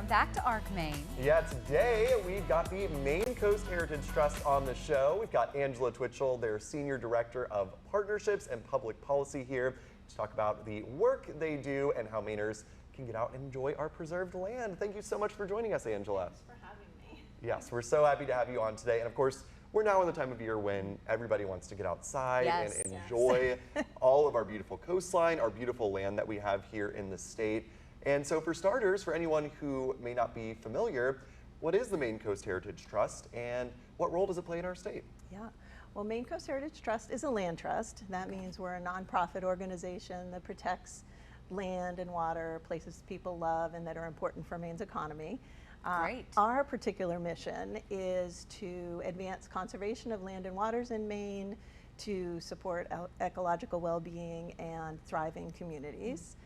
back to ARC Maine. Yeah, today we've got the Maine Coast Heritage Trust on the show. We've got Angela Twitchell, their Senior Director of Partnerships and Public Policy here to talk about the work they do and how Mainers can get out and enjoy our preserved land. Thank you so much for joining us, Angela. Thanks for having me. Yes, we're so happy to have you on today. And of course, we're now in the time of year when everybody wants to get outside and enjoy all of our beautiful coastline, our beautiful land that we have here in the state. And so for starters, for anyone who may not be familiar, what is the Maine Coast Heritage Trust and what role does it play in our state? Yeah, well, Maine Coast Heritage Trust is a land trust. That means we're a nonprofit organization that protects land and water, places people love and that are important for Maine's economy. Great. Our particular mission is to advance conservation of land and waters in Maine, to support ecological well-being and thriving communities.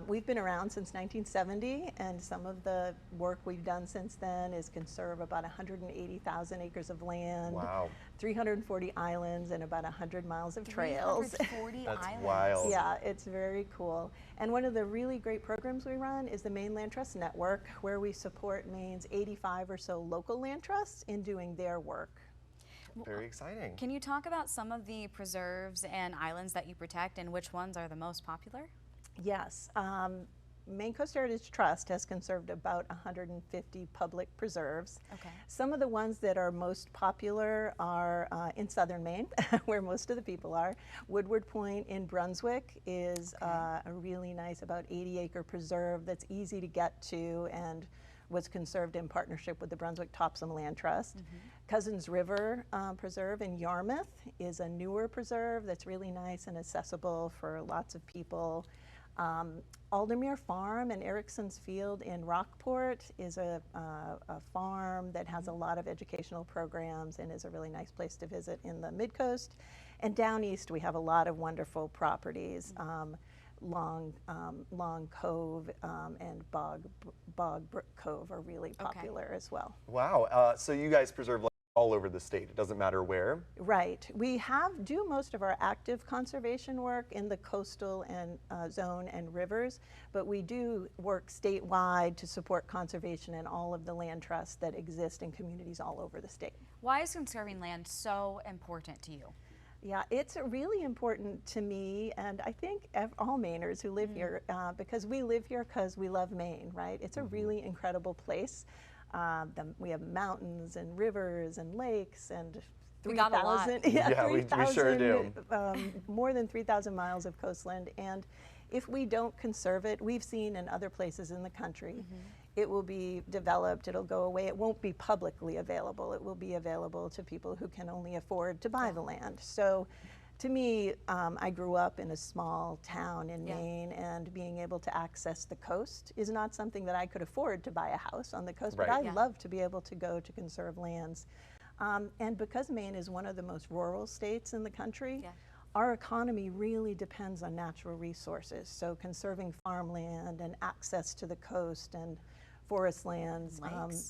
We've been around since 1970, and some of the work we've done since then is conserve about 180,000 acres of land, 340 islands, and about 100 miles of trails. 340 That's islands. wild. Yeah, it's very cool. And one of the really great programs we run is the Maine Land Trust Network, where we support Maine's 85 or so local land trusts in doing their work. Very exciting. Can you talk about some of the preserves and islands that you protect and which ones are the most popular? Yes. Maine Coast Heritage Trust has conserved about 150 public preserves. Okay. Some of the ones that are most popular are in southern Maine, where most of the people are. Woodward Point in Brunswick is a really nice, about 80-acre preserve that's easy to get to and was conserved in partnership with the Brunswick Topsom Land Trust. Cousins River Preserve in Yarmouth is a newer preserve that's really nice and accessible for lots of people. Aldermere Farm and Erickson's Field in Rockport is a farm that has a lot of educational programs and is a really nice place to visit in the Mid-Coast. And down east we have a lot of wonderful properties. Long Cove and Bog Brook Cove are really popular as well. Wow, so you guys preserve land all over the state. It doesn't matter where. Right. We do most of our active conservation work in the coastal and zone and rivers, but we do work statewide to support conservation in all of the land trusts that exist in communities all over the state. Why is conserving land so important to you? Yeah, it's really important to me, and I think all Mainers who live here, because we live here because we love Maine, right? It's a really incredible place. We have mountains and rivers and lakes and 3,000. Yeah, we sure do. More than 3,000 miles of coastland, and if we don't conserve it, we've seen in other places in the country, it will be developed, it'll go away, it won't be publicly available, it will be available to people who can only afford to buy the land. So to me, I grew up in a small town in Maine, and being able to access the coast is not something that I could afford to buy a house on the coast, but I love to be able to go to conserve lands. And because Maine is one of the most rural states in the country, our economy really depends on natural resources. So conserving farmland and access to the coast and forest lands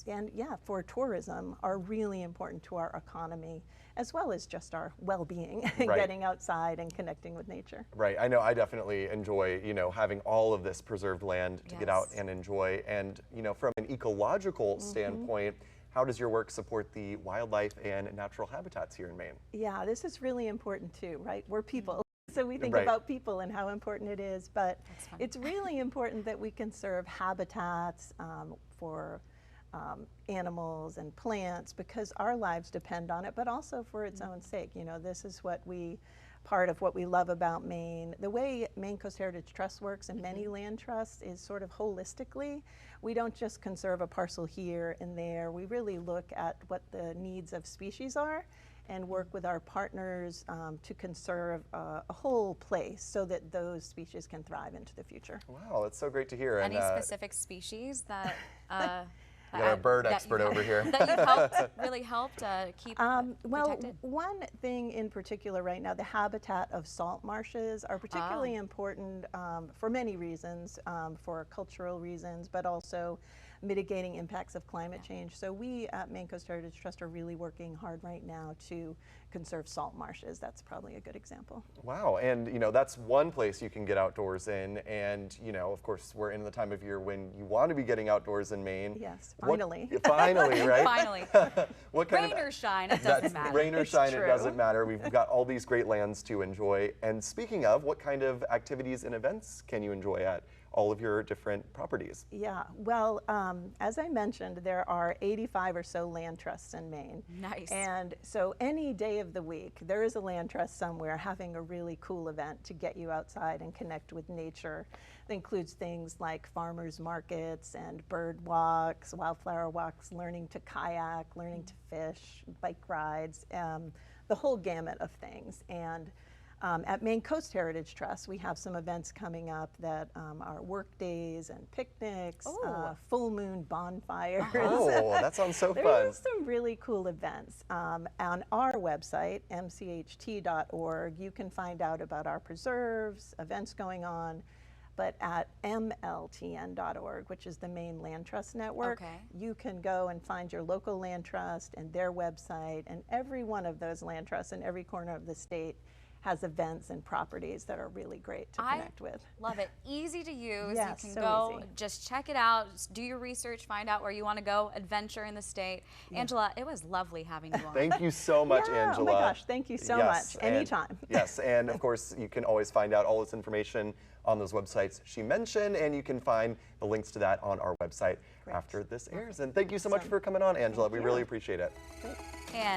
and for tourism are really important to our economy, as well as just our well-being, getting outside and connecting with nature. Right, I know I definitely enjoy, having all of this preserved land to get out and enjoy. And, from an ecological standpoint, how does your work support the wildlife and natural habitats here in Maine? Yeah, this is really important too, right? We're people. So we think about people and how important it is, but it's really important that we conserve habitats for animals and plants, because our lives depend on it, but also for its own sake. This is part of what we love about Maine. The way Maine Coast Heritage Trust works and many land trusts is sort of holistically. We don't just conserve a parcel here and there. We really look at what the needs of species are and work with our partners to conserve a whole place so that those species can thrive into the future. Wow, that's so great to hear. Any specific species that we got a bird expert over here. That you've really helped keep protected? One thing in particular right now, the habitat of salt marshes are particularly important for many reasons, for cultural reasons, but also mitigating impacts of climate change. So we at Maine Coast Heritage Trust are really working hard right now to conserve salt marshes. That's probably a good example. Wow, and you know, that's one place you can get outdoors in, and you know, of course, we're in the time of year when you want to be getting outdoors in Maine. Yes, finally. Finally, right? Finally. What kind Rain of, or shine, it doesn't matter. Rain or It's shine, true. it doesn't matter. We've got all these great lands to enjoy. And speaking of, what kind of activities and events can you enjoy at all of your different properties? Yeah, well, as I mentioned, there are 85 or so land trusts in Maine. Nice. And so any day of the week, there is a land trust somewhere having a really cool event to get you outside and connect with nature. It includes things like farmers markets and bird walks, wildflower walks, learning to kayak, learning to fish, bike rides, the whole gamut of things. And at Maine Coast Heritage Trust, we have some events coming up that are work days and picnics, full moon bonfires. Oh, that sounds so fun. There's some really cool events. On our website, mcht.org, you can find out about our preserves, events going on. But at mltn.org, which is the Maine Land Trust Network, you can go and find your local land trust and their website, and every one of those land trusts in every corner of the state has events and properties that are really great to connect with. Love it. Easy to use. Yes, you can so go, easy. just check it out, do your research, find out where you want to go, adventure in the state. Yeah. Angela, it was lovely having you on. Thank you so much, Yeah, Angela. oh my gosh, thank you so much. Anytime. Yes, and of course, you can always find out all this information on those websites she mentioned, and you can find the links to that on our website after this airs. And thank you so much for coming on, Angela. We really appreciate it. Great. And